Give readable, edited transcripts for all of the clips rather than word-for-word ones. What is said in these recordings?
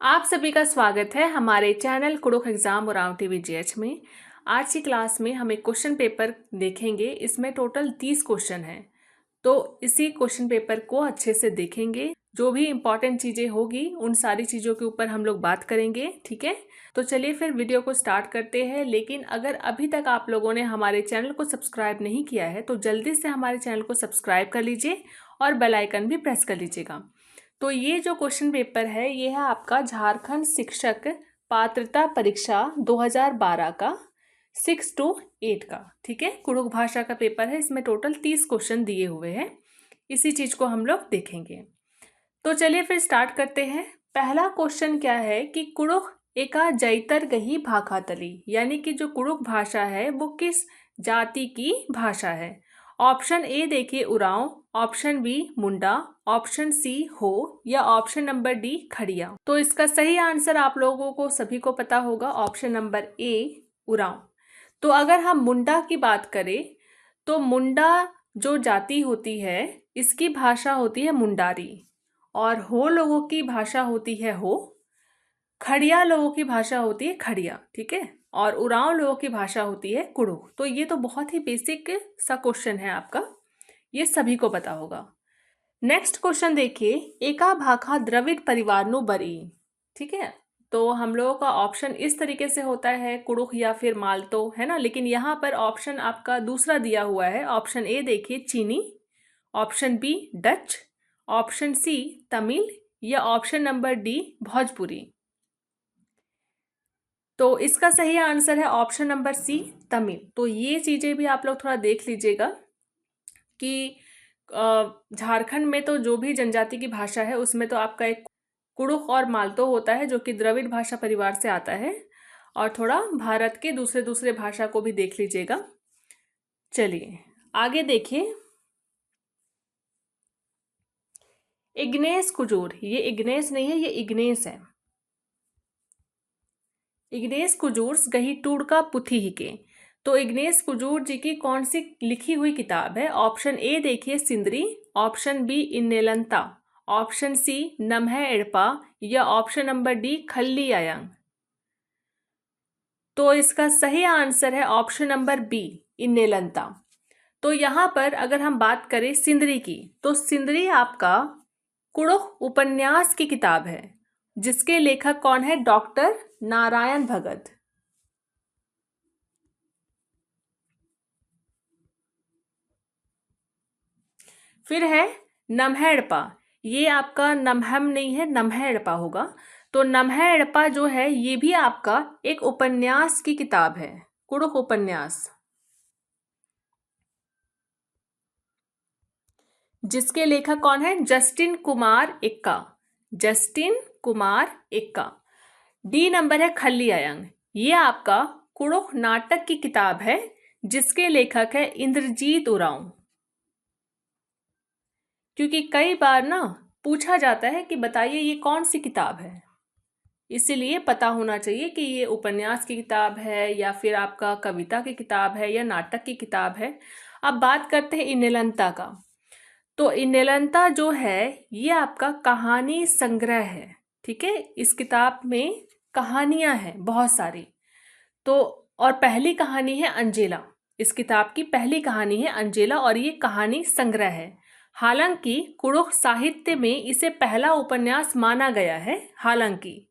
आप सभी का स्वागत है हमारे channel Kurukh exam Oraon TV में। आज की क्लास में हम एक क्वेश्चन पेपर देखेंगे। इसमें टोटल 30 क्वेश्चन हैं, तो इसी क्वेश्चन पेपर को अच्छे से देखेंगे। जो भी इम्पोर्टेंट चीज़ें होगी उन सारी चीज़ों के ऊपर हम लोग बात करेंगे, ठीक है। तो चलिए फिर वीडियो को स्टार्ट करते हैं। लेकिन अगर अभी तक आप लोगों ने हमारे चैनल को सब्सक्राइब नहीं किया है तो जल्दी से हमारे चैनल को सब्सक्राइब कर लीजिए और बेल आइकन भी प्रेस कर लीजिएगा। तो ये जो क्वेश्चन पेपर है ये है आपका झारखंड शिक्षक पात्रता परीक्षा 2012 का 6 to 8 का, ठीक है। कुड़ुख भाषा का पेपर है। इसमें टोटल 30 क्वेश्चन दिए हुए हैं। इसी चीज़ को हम लोग देखेंगे। तो चलिए फिर स्टार्ट करते हैं। पहला क्वेश्चन क्या है कि कुड़ुख एका जैतर गही भाखातली, यानी कि जो कुड़ुख भाषा है वो किस जाति की भाषा है। ऑप्शन ए देखिए उरांव, ऑप्शन बी मुंडा, ऑप्शन सी हो या ऑप्शन नंबर डी खड़िया। तो इसका सही आंसर आप लोगों को सभी को पता होगा, ऑप्शन नंबर ए उरांव। तो अगर हम मुंडा की बात करें तो मुंडा जो जाति होती है इसकी भाषा होती है मुंडारी, और हो लोगों की भाषा होती है हो, खड़िया लोगों की भाषा होती है खड़िया, ठीक है, और उरांव लोगों की भाषा होती है कुड़ुख। तो ये तो बहुत ही बेसिक सा क्वेश्चन है आपका, ये सभी को पता होगा। नेक्स्ट क्वेश्चन देखिए, एका भाखा द्रविड़ परिवार नु बरी, ठीक है। तो हम लोगों का ऑप्शन इस तरीके से होता है कुड़ुख या फिर मालतो, है ना। लेकिन यहाँ पर ऑप्शन आपका दूसरा दिया हुआ है। ऑप्शन ए देखिए चीनी, option B Dutch, option C Tamil या ऑप्शन नंबर डी भोजपुरी। तो इसका सही आंसर है ऑप्शन नंबर सी तमिल। तो ये चीज़ें भी आप लोग थोड़ा देख लीजिएगा कि झारखंड में तो जो भी जनजाति की भाषा है उसमें तो आपका एक कुड़ुख और मालतो होता है जो कि द्रविड़ भाषा परिवार से आता है, और थोड़ा भारत के दूसरे दूसरे भाषा को भी देख लीजिएगा। चलिए आगे देखिए, इग्नेस कुजूर, ये इग्नेस नहीं है, ये इग्नेस है। इग्नेस कुजूर गही टूडका पुथी ही के। तो इग्नेस कुजूर जी की कौन सी लिखी हुई किताब है। ऑप्शन ए देखिए सिंदरी, ऑप्शन बी इन्नेलंता, ऑप्शन सी नमः एड़पा या ऑप्शन नंबर डी खल्ली आयंग। तो इसका सही आंसर है ऑप्शन नंबर बी इन्नेलंता। तो यहाँ पर अगर हम बात करें सिंदरी की, तो सिंदरी आपका कुड़ुख उपन्यास की किताब है जिसके लेखक कौन है, डॉक्टर नारायण भगत। फिर है नम्हेड़पा, ये आपका नम्हम नहीं है, नम्हेड़पा होगा। तो नम्हेड़पा जो है ये भी आपका एक उपन्यास की किताब है, कुड़ुख उपन्यास, जिसके लेखक कौन है, जस्टिन कुमार इक्का। जस्टिन कुमार इक्का। डी नंबर है खल्ली आयंग, ये आपका कुड़ुख नाटक की किताब है जिसके लेखक है इंद्रजीत उरांव। क्योंकि कई बार ना पूछा जाता है कि बताइए ये कौन सी किताब है, इसीलिए पता होना चाहिए कि ये उपन्यास की किताब है या फिर आपका कविता की किताब है या नाटक की किताब है। अब बात करते हैं इन्नेलंता का। तो इन्नेलंता जो है ये आपका कहानी संग्रह है, ठीक है। इस किताब में कहानियां हैं बहुत सारी। तो और पहली कहानी है अंजेला, इस किताब की पहली कहानी है अंजेला, और ये कहानी संग्रह है। हालांकि कुड़ुख साहित्य में इसे पहला उपन्यास माना गया है, हालांकि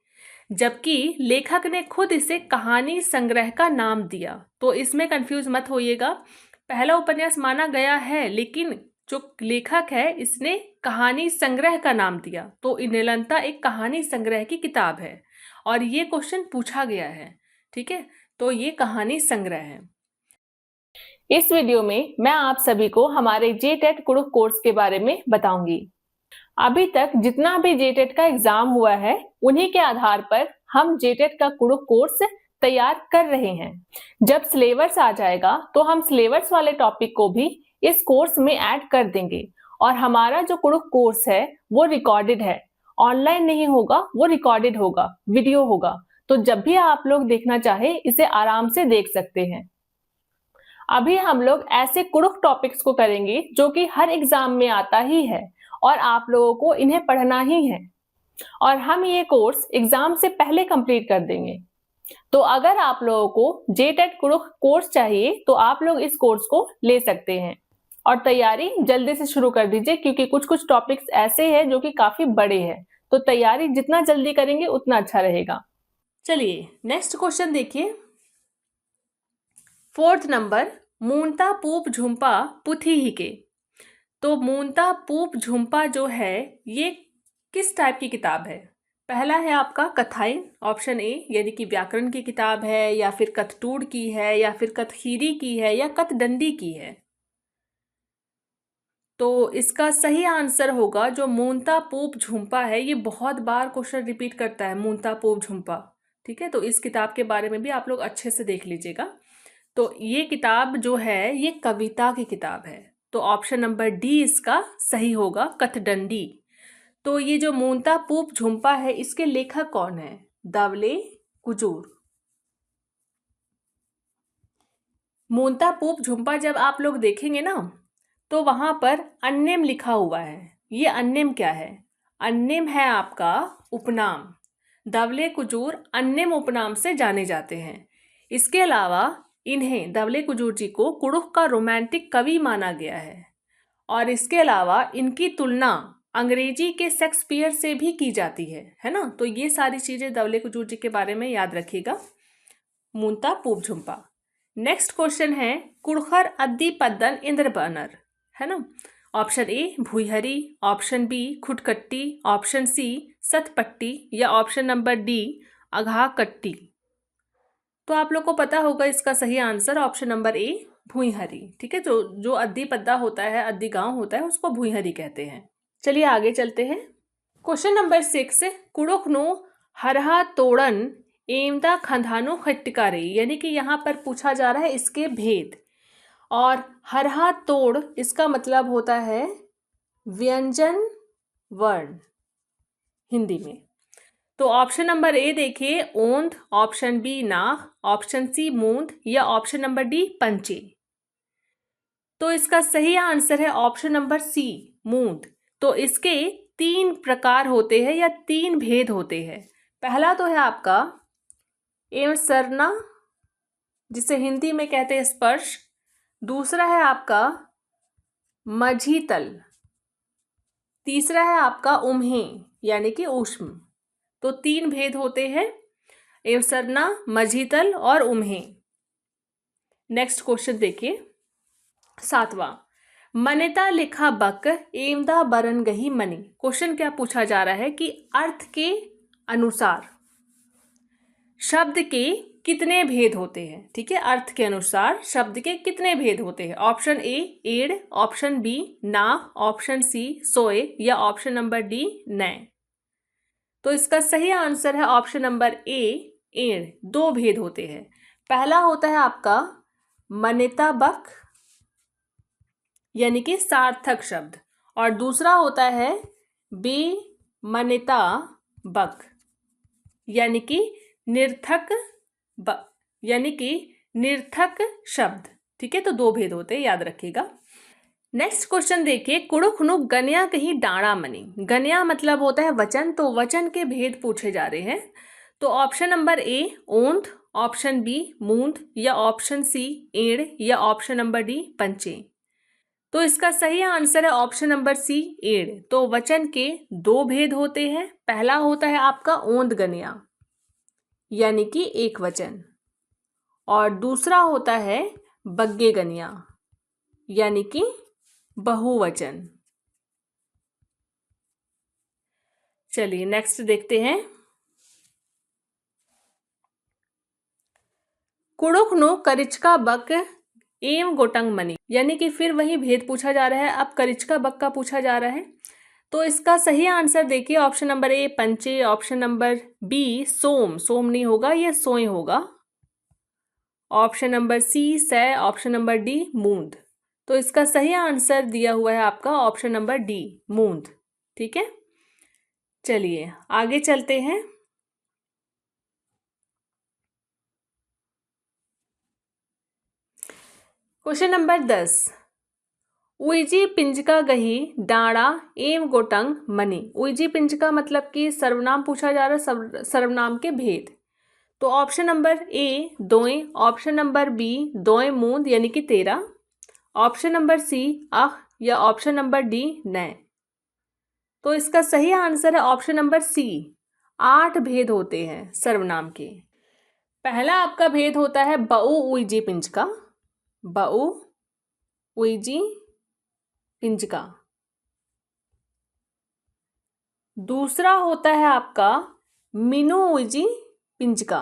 जबकि लेखक ने खुद इसे कहानी संग्रह का नाम दिया। तो इसमें कंफ्यूज मत होइएगा, पहला उपन्यास माना गया है लेकिन जो लेखक है इसने कहानी संग्रह का नाम दिया। तो इन्नेलंता एक कहानी संग्रह की किताब है और ये क्वेश्चन पूछा गया है, ठीक है। तो ये कहानी संग्रह है। इस वीडियो में मैं आप सभी को हमारे जेटेट कुड़ुख कोर्स के बारे में बताऊंगी। अभी तक जितना भी जेटेट का एग्जाम हुआ है उन्हीं के आधार पर हम जेटेट का कुड़ुख कोर्स तैयार कर रहे हैं। जब सिलेबस आ जाएगा तो हम सिलेबस वाले टॉपिक को भी इस कोर्स में ऐड कर देंगे, और हमारा जो कुड़ुख कोर्स है वो रिकॉर्डेड है, ऑनलाइन नहीं होगा, वो रिकॉर्डेड होगा, वीडियो होगा। तो जब भी आप लोग देखना चाहे इसे आराम से देख सकते हैं। अभी हम लोग ऐसे कुड़ुख टॉपिक्स को करेंगे जो कि हर एग्जाम में आता ही है और आप लोगों को इन्हें पढ़ना ही है। और हम ये कोर्स एग्जाम से पहले कंप्लीट कर देंगे। तो अगर आप लोगों को जेटेट कुड़ुख कोर्स चाहिए तो आप लोग इस कोर्स को ले सकते हैं और तैयारी जल्दी से शुरू कर दीजिए, क्योंकि कुछ कुछ टॉपिक्स ऐसे हैं जो कि काफी बड़े हैं, तो तैयारी जितना जल्दी करेंगे उतना अच्छा रहेगा। चलिए नेक्स्ट क्वेश्चन देखिए। 4th नंबर, मूनता पूप झुम्पा पुथी ही के। तो मूनता पूप झुम्पा जो है ये किस टाइप की किताब है? पहला है आपका कथाई, ऑप्शन ए, यानी कि व्याकरण की किताब है, या फिर कथटूड़ की है, या फिर कथखीरी की है, या कथडंडी की है। तो इसका सही आंसर होगा जो मूनता पूप झुम्पा है। ये बहुत बार क्वेश्चन रिपीट करता है, मूनता पूप झुम्पा। ठीक है, तो इस किताब के बारे में भी आप लोग अच्छे से देख लीजिएगा। तो ये किताब जो है ये कविता की किताब है, तो ऑप्शन नंबर डी इसका सही होगा, कथडंडी। तो ये जो मूनता पूप झुम्पा है इसके लेखक कौन है? दावले कुजूर। मूनता पूप झुम्पा जब आप लोग देखेंगे ना तो वहां पर अन्यम लिखा हुआ है। ये अन्यम क्या है? अन्यम है आपका उपनाम। दावले कुजूर अन्यम उपनाम से जाने जाते हैं। इसके अलावा इन्हें, दावले कुजूर जी को, कुड़ुख का रोमांटिक कवि माना गया है। और इसके अलावा इनकी तुलना अंग्रेजी के शेक्सपियर से भी की जाती है ना। तो ये सारी चीजें दावले कुजूर जी के बारे में याद रखिएगा। मूनता पूप झुम्पा। नेक्स्ट क्वेश्चन है, कुड़खर अद्दी पद्दन इंद्र बनर, है ना। ऑप्शन ए भुईहरी, ऑप्शन बी खुटकट्टी, ऑप्शन सी सतपट्टी, या ऑप्शन नंबर डी अघाकट्टी। तो आप लोग को पता होगा इसका सही आंसर ऑप्शन नंबर ए भुईहरी। ठीक है, जो जो अद्दी पद्दा होता है, अद्दी गांव होता है, उसको भुईहरी कहते हैं। चलिए आगे चलते हैं। Question number 6, Kurukh no Harha तोड़न एमदा खंधानो खट्टिकारे, यानी कि यहाँ पर पूछा जा रहा है इसके भेद। और हरहा तोड़ इसका मतलब होता है व्यंजन वर्ण हिंदी में। तो ऑप्शन नंबर ए देखिए ओंध, ऑप्शन बी नाह, ऑप्शन सी मूंद, या ऑप्शन नंबर डी पंचे। तो इसका सही आंसर है ऑप्शन नंबर सी मूंद। तो इसके 3 प्रकार होते हैं या 3 भेद होते हैं। पहला तो है आपका एवं सरना, जिसे हिंदी में कहते हैं स्पर्श। दूसरा है आपका मझी तल। तीसरा है आपका उम्हे, यानी कि ऊष्म। तो 3 भेद होते हैं, एवसरना, मझीतल और उम्हे। नेक्स्ट क्वेश्चन देखिए 7वां, मनेता लिखा बक एवदा बरन गही मनी। क्वेश्चन क्या पूछा जा रहा है कि अर्थ के अनुसार शब्द के कितने भेद होते हैं। ठीक है, अर्थ के अनुसार शब्द के कितने भेद होते हैं। ऑप्शन ए एड़, ऑप्शन बी ना, ऑप्शन सी सोए, या ऑप्शन नंबर डी नय। तो इसका सही आंसर है ऑप्शन नंबर ए एड़। 2 भेद होते हैं। पहला होता है आपका मनेता बक, यानी कि सार्थक शब्द, और दूसरा होता है बे मनेता बक, यानी कि निर्थक यानी कि निर्थक शब्द। ठीक है, तो 2 भेद होते हैं, याद रखिएगा। नेक्स्ट क्वेश्चन देखिए, कुड़ुख नु गन्या कहीं डाणा मनी। गन्या मतलब होता है वचन, तो वचन के भेद पूछे जा रहे हैं। तो ऑप्शन नंबर ए ओंध, ऑप्शन बी मूंद, या ऑप्शन सी एड़, या ऑप्शन नंबर डी पंचे। तो इसका सही आंसर है ऑप्शन नंबर सी एड़। तो वचन के 2 भेद होते हैं। पहला होता है आपका ओंध गन्या, यानी कि एक वचन, और दूसरा होता है बग्गे गन्या, यानी कि बहुवचन। चलिए नेक्स्ट देखते हैं। कुड़ुख नो करिचका बक एम गोटंग मनी, यानी कि फिर वही भेद पूछा जा रहा है। अब करिचका बक का पूछा जा रहा है। तो इसका सही आंसर देखिए ऑप्शन नंबर ए पंचे, ऑप्शन नंबर बी सोम, सोम नहीं होगा, यह सोए होगा, ऑप्शन नंबर सी सै, ऑप्शन नंबर डी मूंद। तो इसका सही आंसर दिया हुआ है आपका ऑप्शन नंबर डी मूंद। ठीक है, चलिए आगे चलते हैं। क्वेश्चन नंबर 10, उइजी पिंजका गही डाड़ा एम गोटंग मनी। उइजी पिंजका मतलब कि सर्वनाम पूछा जा रहा है, सर्वनाम के भेद। तो ऑप्शन नंबर ए दोए, ऑप्शन नंबर बी दोए मूंद यानी कि 13, ऑप्शन नंबर सी अह या ऑप्शन नंबर डी नय। तो इसका सही आंसर है ऑप्शन नंबर सी, 8 भेद होते हैं सर्वनाम के। पहला आपका भेद होता है बऊ उइजी पिंजका, बऊ उइजी पिंजका। दूसरा होता है आपका मिनु उइजी पिंजका,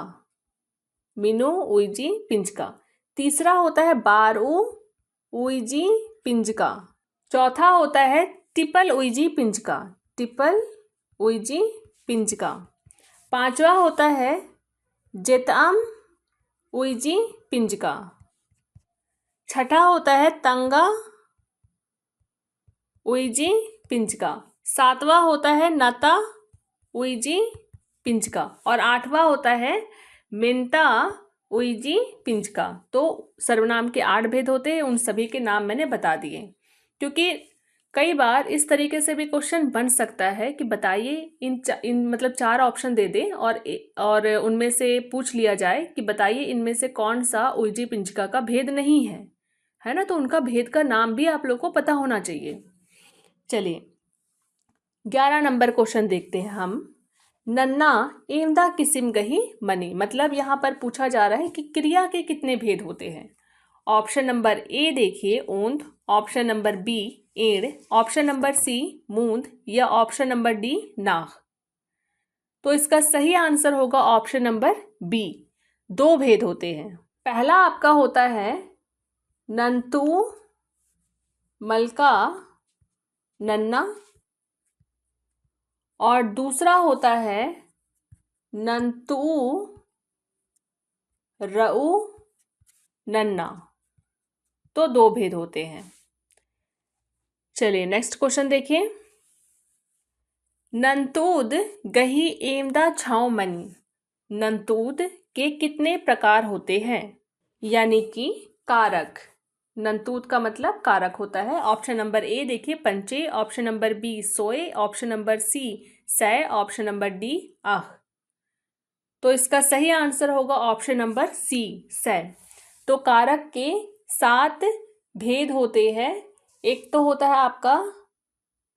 मिनु उइजी पिंजका। तीसरा होता है बारू उइजी पिंजका। चौथा होता है टिपल उइजी पिंजका, टिपल उइजी पिंजका। पांचवा होता है जेतअम उइजी पिंजका। छठा होता है तंगा उइजी पिंजका। सातवां होता है नता उइजी पिंजका और आठवां होता है मिंता उइजी पिंजका। तो सर्वनाम के 8 भेद होते हैं, उन सभी के नाम मैंने बता दिए। क्योंकि कई बार इस तरीके से भी क्वेश्चन बन सकता है कि बताइए इन मतलब 4 ऑप्शन दे दें और उनमें से पूछ लिया जाए कि बताइए इनमें से कौन सा उइजी पिंजका का भेद नहीं है ना। तो उनका भेद का नाम भी आप लोग को पता होना चाहिए। चलिए 11 नंबर क्वेश्चन देखते हैं हम। नन्ना एमदा किसिम गही मनी, मतलब यहाँ पर पूछा जा रहा है कि क्रिया के कितने भेद होते हैं। ऑप्शन नंबर ए देखिए ऊंद, ऑप्शन नंबर बी एड़, ऑप्शन नंबर सी मूंद या ऑप्शन नंबर डी नाख। तो इसका सही आंसर होगा ऑप्शन नंबर बी, 2 भेद होते हैं। पहला आपका होता है नंतु मलका नन्ना और दूसरा होता है नंतु रऊ नन्ना। तो 2 भेद होते हैं। चलिए नेक्स्ट क्वेश्चन देखिए। नंतूद गही एमदा छाव मनी, नंतूद के कितने प्रकार होते हैं, यानी कि कारक। नंतूद का मतलब कारक होता है। ऑप्शन नंबर ए देखिए पंचे, ऑप्शन नंबर बी सोए, ऑप्शन नंबर सी सै, ऑप्शन नंबर डी आह। तो इसका सही आंसर होगा ऑप्शन नंबर सी सै। तो कारक के 7 भेद होते हैं। एक तो होता है आपका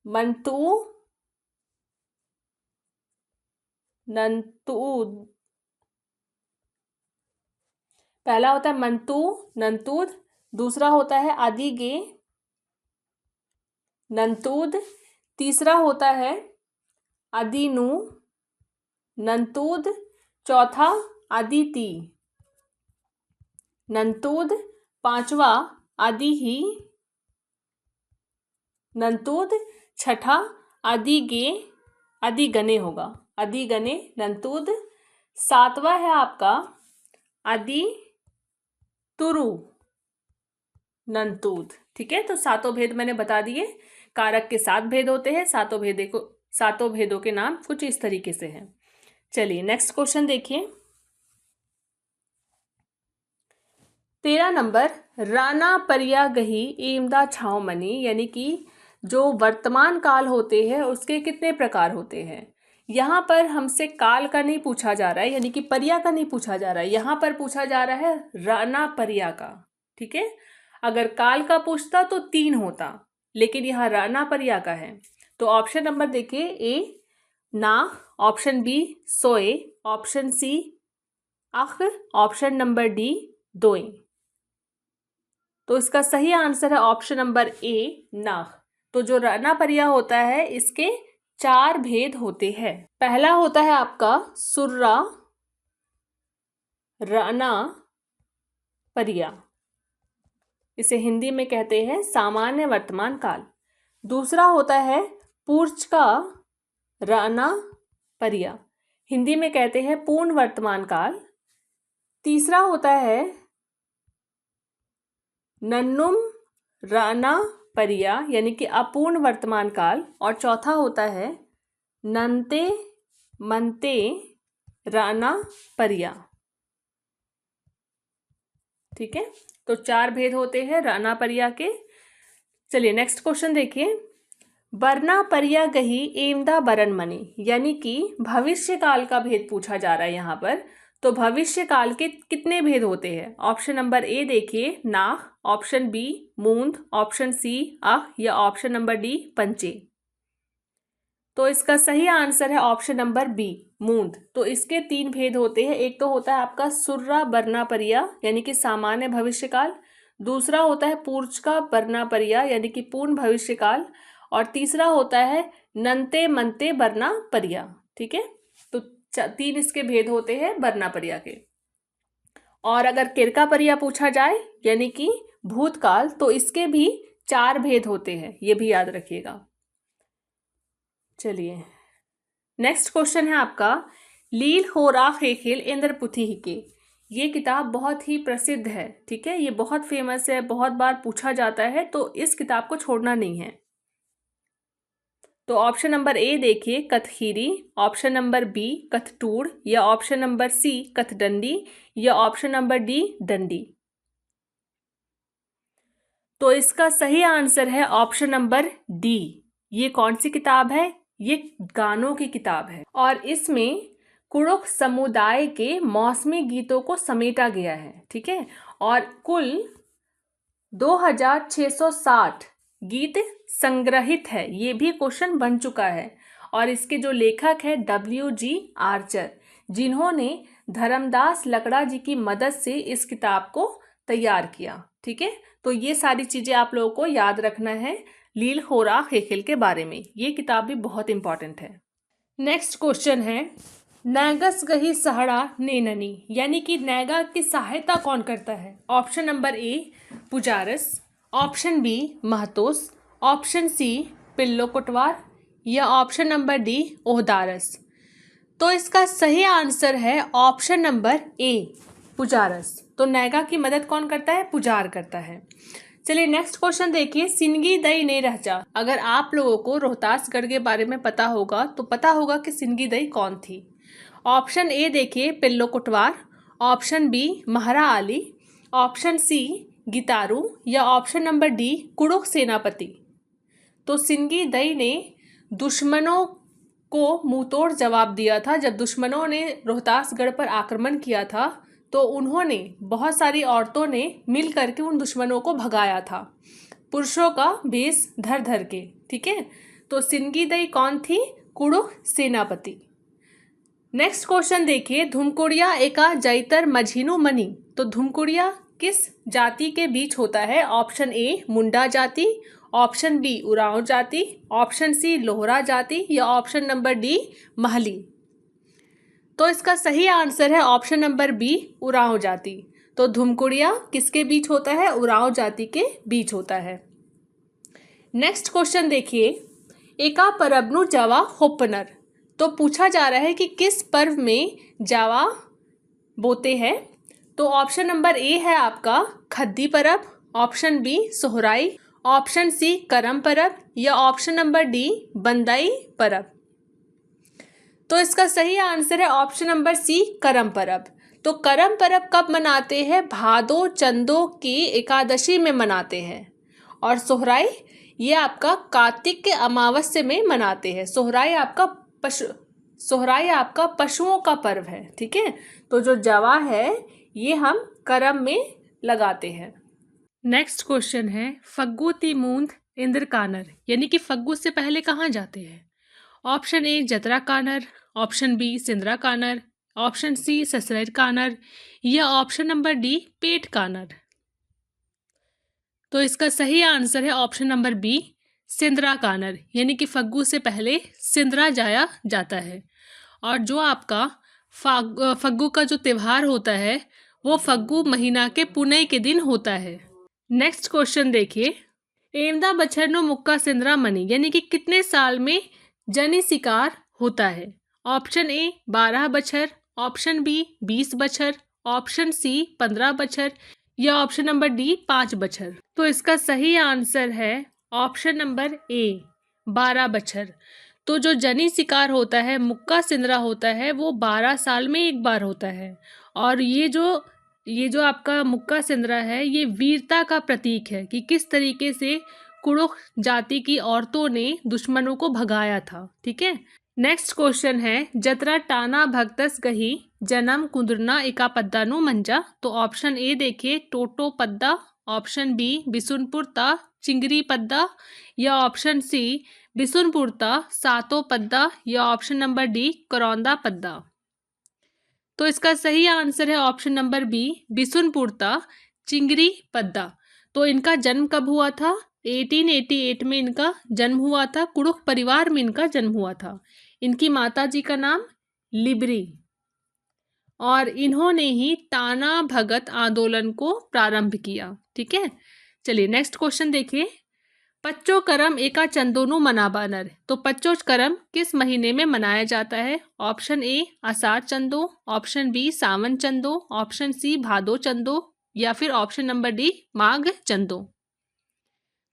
मंतू नंतूद, पहला होता है मंतू नंतूद, दूसरा होता है आदिगे नंतूद, तीसरा होता है आदिनु नंतूद, चौथा आदिति नंतूद, पांचवा आदिही नंतूद, छठा आदिगे आदिगने होगा, आदिगने नंतूद, सातवां है आपका आदि तुरु नंतूद। ठीक है, तो 7 भेद मैंने बता दिए। कारक के 7 भेद होते हैं। 7 भेदों के नाम कुछ इस तरीके से हैं। चलिए नेक्स्ट क्वेश्चन देखिए। 13 नंबर राना परिया गही एमदा छाव मनी, यानी कि जो वर्तमान काल होते हैं उसके कितने प्रकार होते हैं। यहाँ पर हमसे काल का नहीं पूछा जा रहा है, यानी कि परिया का नहीं पूछा जा रहा है। यहाँ पर पूछा जा रहा है राना परिया का। ठीक है, अगर काल का पूछता तो 3 होता, लेकिन यहाँ राना परिया का है। तो ऑप्शन नंबर देखिए ए ना, ऑप्शन बी सोए, ऑप्शन सी अख, ऑप्शन नंबर डी दोए। तो इसका सही आंसर है ऑप्शन नंबर ए नाख। तो जो राना परिया होता है इसके 4 भेद होते हैं। पहला होता है आपका सुर्रा राना परिया, इसे हिंदी में कहते हैं सामान्य वर्तमान काल। दूसरा होता है पूर्च का राना परिया, हिंदी में कहते हैं पूर्ण वर्तमान काल। तीसरा होता है नन्नुम राना परिया, यानी कि अपूर्ण वर्तमान काल। और चौथा होता है नंते मनते राना परिया। ठीक है, तो 4 भेद होते हैं राना परिया के। चलिए नेक्स्ट क्वेश्चन देखिए। बरना परिया गही एमदा बरन मनी, यानी कि भविष्य काल का भेद पूछा जा रहा है यहाँ पर। तो भविष्य काल के कितने भेद होते हैं? ऑप्शन नंबर ए देखिए नाह, ऑप्शन बी मूंद, ऑप्शन सी अह, या ऑप्शन नंबर डी पंचे। तो इसका सही आंसर है ऑप्शन नंबर बी मूंद। तो इसके 3 भेद होते हैं। एक तो होता है आपका सुर्रा बरना परिया, यानी कि सामान्य भविष्यकाल। दूसरा होता है पूर्वका बरना परिया, यानी कि पूर्ण भविष्यकाल। और तीसरा होता है नंते मनते बरना परिया। ठीक है, तो 3 इसके भेद होते हैं बरना परिया के। और अगर किरका परिया पूछा जाए यानी कि भूतकाल, तो इसके भी 4 भेद होते हैं, ये भी याद रखिएगा। चलिए नेक्स्ट क्वेश्चन है आपका लील होरा खेखिल इंद्रपुथी के। ये किताब बहुत ही प्रसिद्ध है। ठीक है, ये बहुत फेमस है, बहुत बार पूछा जाता है, तो इस किताब को छोड़ना नहीं है। तो ऑप्शन नंबर ए देखिए कथहीरी, ऑप्शन नंबर बी कथटूड़, या ऑप्शन नंबर सी कथडंडी, या ऑप्शन नंबर डी डंडी। तो इसका सही आंसर है ऑप्शन नंबर डी। ये कौन सी किताब है? ये गानों की किताब है और इसमें कुड़ुख समुदाय के मौसमी गीतों को समेटा गया है। ठीक है, और कुल 2660 गीत संग्रहित है। ये भी क्वेश्चन बन चुका है। और इसके जो लेखक है WG आर्चर, जिन्होंने धर्मदास लकड़ा जी की मदद से इस किताब को तैयार किया। ठीक है, तो ये सारी चीज़ें आप लोगों को याद रखना है लील होरा खेखिल के बारे में। ये किताब भी बहुत इंपॉर्टेंट है। नेक्स्ट क्वेश्चन है नैगस गही सहड़ा नेननी, यानी कि नैगा की सहायता कौन करता है? ऑप्शन नंबर ए पुजारस, ऑप्शन बी महतोस, ऑप्शन सी पिल्लो कुटवार, या ऑप्शन नंबर डी ओहदारस। तो इसका सही आंसर है ऑप्शन नंबर ए पुजारस। तो नैगा की मदद कौन करता है? पुजार करता है। चलिए नेक्स्ट क्वेश्चन देखिए सिनगी दई ने रहजा। अगर आप लोगों को रोहतासगढ़ के बारे में पता होगा तो पता होगा कि सिनगी दई कौन थी। ऑप्शन ए देखिए पिल्लो कुटवार, ऑप्शन बी महारा आली, ऑप्शन सी गितारू, या ऑप्शन नंबर डी कुड़ुख सेनापति। तो सिनगी दई ने दुश्मनों को मुंहतोड़ जवाब दिया था। जब दुश्मनों ने रोहतासगढ़ पर आक्रमण किया था तो उन्होंने बहुत सारी औरतों ने मिल करके उन दुश्मनों को भगाया था, पुरुषों का वेश धर धर के। ठीक है, तो सिनगी दई कौन थी? कुड़ुख सेनापति। नेक्स्ट क्वेश्चन देखिए धुमकुड़िया एका जैतर मझिनु मनी। तो धुमकुड़िया किस जाति के बीच होता है? ऑप्शन ए मुंडा जाति, ऑप्शन बी उरांव जाति, ऑप्शन सी लोहरा जाति, या ऑप्शन नंबर डी महली। तो इसका सही आंसर है ऑप्शन नंबर बी उरांव जाति। तो धुमकुड़िया किसके बीच होता है? उरांव जाति के बीच होता है। नेक्स्ट क्वेश्चन देखिए एका परबनु जावा होपनर। तो पूछा जा रहा है कि किस पर्व में जावा बोते हैं? तो ऑप्शन नंबर ए है आपका Khaddi Parab, option B Sohrai, option C Karam Parab, या ऑप्शन नंबर डी बंदाई परब। तो इसका सही आंसर है ऑप्शन नंबर सी करम परब। तो करम परब कब मनाते हैं? भादो चंदो की एकादशी में मनाते हैं। और सोहराई ये आपका कार्तिक के अमावस्या में मनाते हैं। सोहराई आपका पशुओं का पर्व है। ठीक है, तो जो जवा है ये हम करम में लगाते हैं। नेक्स्ट क्वेश्चन है फग्गू तिमूंद इंद्र कानर, यानी कि फग्गू से पहले कहाँ जाते हैं? ऑप्शन ए जतरा कानर, ऑप्शन बी सिंदरा कानर, ऑप्शन सी ससुरैल कानर, या ऑप्शन नंबर डी पेट कानर। तो इसका सही आंसर है ऑप्शन नंबर बी सिंदरा कानर, यानी कि फग्गू से पहले सिंदरा जाया जाता है। और जो आपका फग्गू का जो त्यौहार होता है वो फग्गू महीना के पुनई के दिन होता है। नेक्स्ट क्वेश्चन देखिए एमदा बछरनो मुक्का सिंदरा मनी, यानी कि कितने साल में जनी शिकार होता है? ऑप्शन ए 12 बछर, ऑप्शन बी 20 बछर, ऑप्शन सी 15 बछर, या ऑप्शन नंबर डी 5 बछर। तो इसका सही आंसर है ऑप्शन नंबर ए 12 बछर। तो जो जनी शिकार होता है, मुक्का सिंदरा होता है, वो 12 साल में एक बार होता है। और ये जो आपका मुक्का सिंदरा है ये वीरता का प्रतीक है कि किस तरीके से कुड़ुख जाति की औरतों ने दुश्मनों को भगाया था। ठीक है, नेक्स्ट क्वेश्चन है जतरा टाना भगतस गही जन्म कुंदरना एका पद्दा नु मंजा। तो ऑप्शन ए देखिए टोटो पद्दा, ऑप्शन बी बिसुनपुर ता चिंगरी पद्दा, या ऑप्शन सी बिसुनपुर ता सातो पद्दा, या ऑप्शन नंबर डी करौंदा पद्दा। तो इसका सही आंसर है ऑप्शन नंबर बी बिसुनपुर ता चिंगरी पद्दा। तो इनका जन्म कब हुआ था? 1888 में इनका जन्म हुआ था। कुड़ुख परिवार में इनका जन्म हुआ था। इनकी माता जी का नाम लिबरी, और इन्होंने ही टाना भगत आंदोलन को प्रारंभ किया। ठीक है, चलिए नेक्स्ट क्वेश्चन देखिए। पच्चो करम एका चंदोनु मनाबानर। तो पच्चो करम किस महीने में मनाया जाता है? ऑप्शन ए आषाढ़ चंदो, ऑप्शन बी सावन चंदो, ऑप्शन सी भादो चंदो, या फिर ऑप्शन नंबर डी माघ चंदो।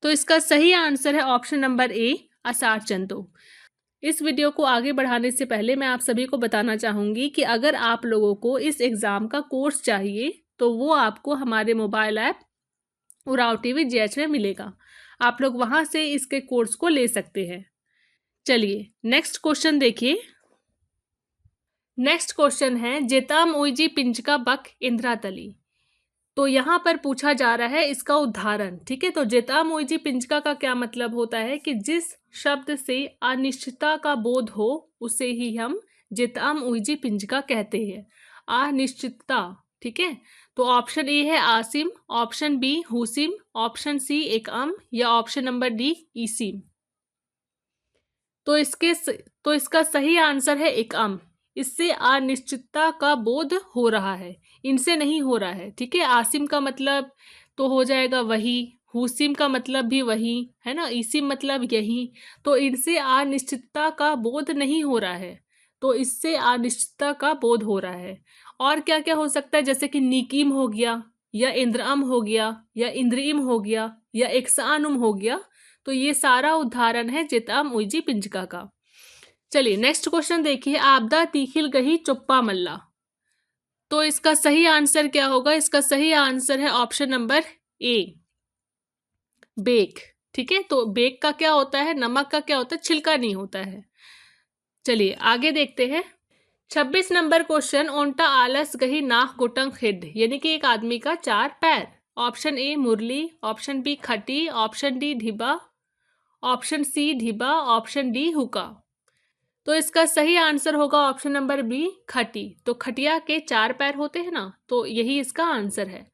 तो इसका सही आंसर है ऑप्शन नंबर ए आषाढ़ चंदो। इस वीडियो को आगे बढ़ाने से पहले मैं आप सभी को बताना चाहूँगी कि अगर आप लोगों को इस एग्ज़ाम का कोर्स चाहिए तो वो आपको हमारे mobile app Oraon TV GH में मिलेगा। आप लोग वहाँ से इसके कोर्स को ले सकते हैं। चलिए नेक्स्ट क्वेश्चन देखिए। नेक्स्ट क्वेश्चन है जेताम ओईजी पिंचका बक इंद्रा तली। तो यहाँ पर पूछा जा रहा है इसका उदाहरण। ठीक है, तो जेताम ओईजी पिंचका का क्या मतलब होता है कि जिस शब्द से अनिश्चितता का बोध हो उसे ही हम जेताम ओईजी पिंचका कहते हैं। अनिश्चितता। ठीक है, तो ऑप्शन ए है आसिम, ऑप्शन बी हुसिम, ऑप्शन सी एकअम, या ऑप्शन नंबर डी ईसिम। तो इसका सही आंसर है एकअम। इससे अनिश्चितता का बोध हो रहा है, इनसे नहीं हो रहा है। ठीक है, आसिम का मतलब तो हो जाएगा वही, हुसिम का मतलब भी वही है ना, ईसिम मतलब यही। तो इनसे अनिश्चितता का बोध नहीं हो रहा है, तो इससे अनिश्चितता का बोध हो रहा है। और क्या क्या हो सकता है, जैसे कि निकीम हो गया, या इंद्रअम हो गया, या इंद्रियम हो गया, या एक्सानुम हो गया। तो ये सारा उदाहरण है जेताम ओईजी पिंचका का। चलिए नेक्स्ट क्वेश्चन देखिए। आपदा तीखिल गही चुप्पा मल्ला। तो इसका सही आंसर क्या होगा? इसका सही आंसर है ऑप्शन नंबर ए बेक। ठीक है, तो बेक का क्या होता है? नमक का क्या होता है? छिलका नहीं होता है। चलिए आगे देखते हैं। 26 नंबर क्वेश्चन ओंटा आलस गही नाक गुटंग हिड, यानी कि एक आदमी का 4 पैर। ऑप्शन ए मुरली, ऑप्शन बी खटी, ऑप्शन डी ढिबा, ऑप्शन सी ढिबा, ऑप्शन डी हुक्का। तो इसका सही आंसर होगा ऑप्शन नंबर बी खटी। तो खटिया के 4 पैर होते हैं ना, तो यही इसका आंसर है।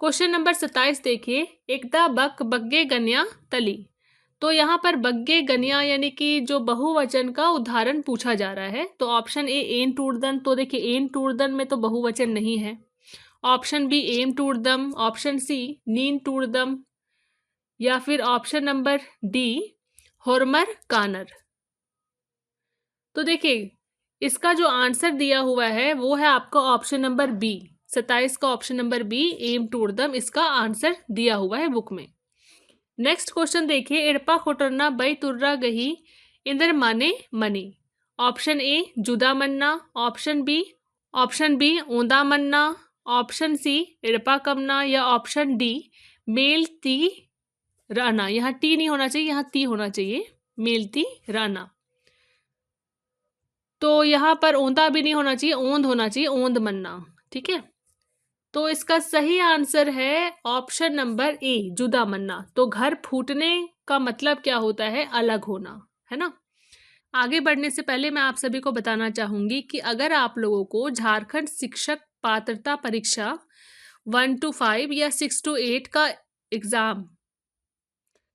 क्वेश्चन नंबर 27 देखिए। एकदा बक बग्गे गन्या तली। तो यहाँ पर बग्गे गन्या यानी कि जो बहुवचन का उदाहरण पूछा जा रहा है। तो ऑप्शन ए एन टूरदन। तो देखिए एन टूरदन में तो बहुवचन नहीं है। ऑप्शन बी एम टूरदम, ऑप्शन सी नीन टूरदम, या फिर ऑप्शन नंबर डी होरमर कानर। तो देखिए इसका जो आंसर दिया हुआ है वो है आपका ऑप्शन नंबर बी। 27 का ऑप्शन नंबर बी एम टूरदम इसका आंसर दिया हुआ है बुक में। नेक्स्ट क्वेश्चन देखिए। इड़पा खोटरना बई तुर्रा गही इंदर माने मनी। ऑप्शन ए जुदा मन्ना, ऑप्शन बी ओंदा मन्ना, ऑप्शन सी इड़पा कमना, या ऑप्शन डी मेल ती राना। यहाँ टी नहीं होना चाहिए, यहाँ ती होना चाहिए, मेल ती राना। तो यहाँ पर ओंदा भी नहीं होना चाहिए, ओंद होना चाहिए, ओंद मन्ना। ठीक है, तो इसका सही आंसर है ऑप्शन नंबर ए जुदा मन्ना। तो घर फूटने का मतलब क्या होता है? अलग होना, है ना। आगे बढ़ने से पहले मैं आप सभी को बताना चाहूंगी कि अगर आप लोगों को झारखंड शिक्षक पात्रता परीक्षा 1 to 5 या 6 to 8 का एग्जाम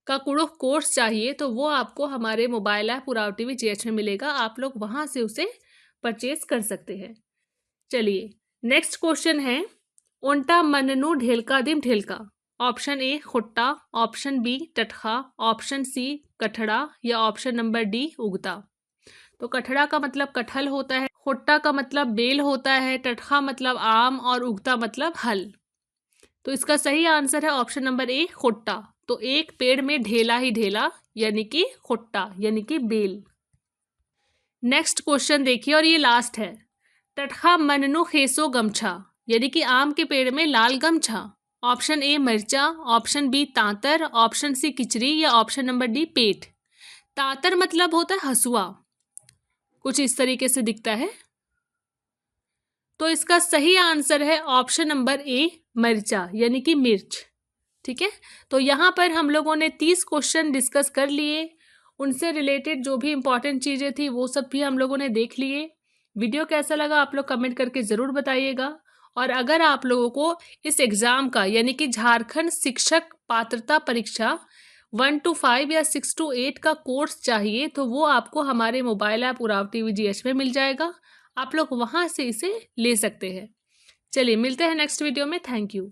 का कुड़ुख कोर्स चाहिए तो वो आपको हमारे mobile app Oraon TV GH में मिलेगा। आप लोग वहां से उसे परचेज कर सकते हैं। चलिए नेक्स्ट क्वेश्चन है ओंटा मननु ढेलका दिम ढेलका। ऑप्शन ए खुट्टा, ऑप्शन बी टटखा, ऑप्शन सी कठड़ा, या ऑप्शन नंबर डी उगता। तो कठड़ा का मतलब कटहल होता है, खुट्टा का मतलब बेल होता है, टटखा मतलब आम, और उगता मतलब हल। तो इसका सही आंसर है ऑप्शन नंबर ए खुट्टा। तो एक पेड़ में ढेला ही ढेला यानी कि खुट्टा यानी कि बेल। नेक्स्ट क्वेश्चन देखिए और ये लास्ट है। टटखा मननु खेसो गमछा, यानी कि आम के पेड़ में लाल गमछा। ऑप्शन ए मिर्चा, ऑप्शन बी तांतर, ऑप्शन सी किचरी या ऑप्शन नंबर डी पेट। तांतर मतलब होता है हसुआ, कुछ इस तरीके से दिखता है। तो इसका सही आंसर है ऑप्शन नंबर ए मिर्चा, यानी कि मिर्च। ठीक है, तो यहाँ पर हम लोगों ने 30 क्वेश्चन डिस्कस कर लिए, उनसे रिलेटेड जो भी इंपॉर्टेंट चीज़ें थी वो सब भी हम लोगों ने देख लिए। वीडियो कैसा लगा आप लोग कमेंट करके ज़रूर बताइएगा। और अगर आप लोगों को इस एग्ज़ाम का यानी कि झारखंड शिक्षक पात्रता परीक्षा 1 to 5 या 6 to 8 का कोर्स चाहिए तो वो आपको हमारे mobile app Oraon TV GH में मिल जाएगा, आप लोग वहाँ से इसे ले सकते हैं। चलिए मिलते हैं नेक्स्ट वीडियो में। Thank you.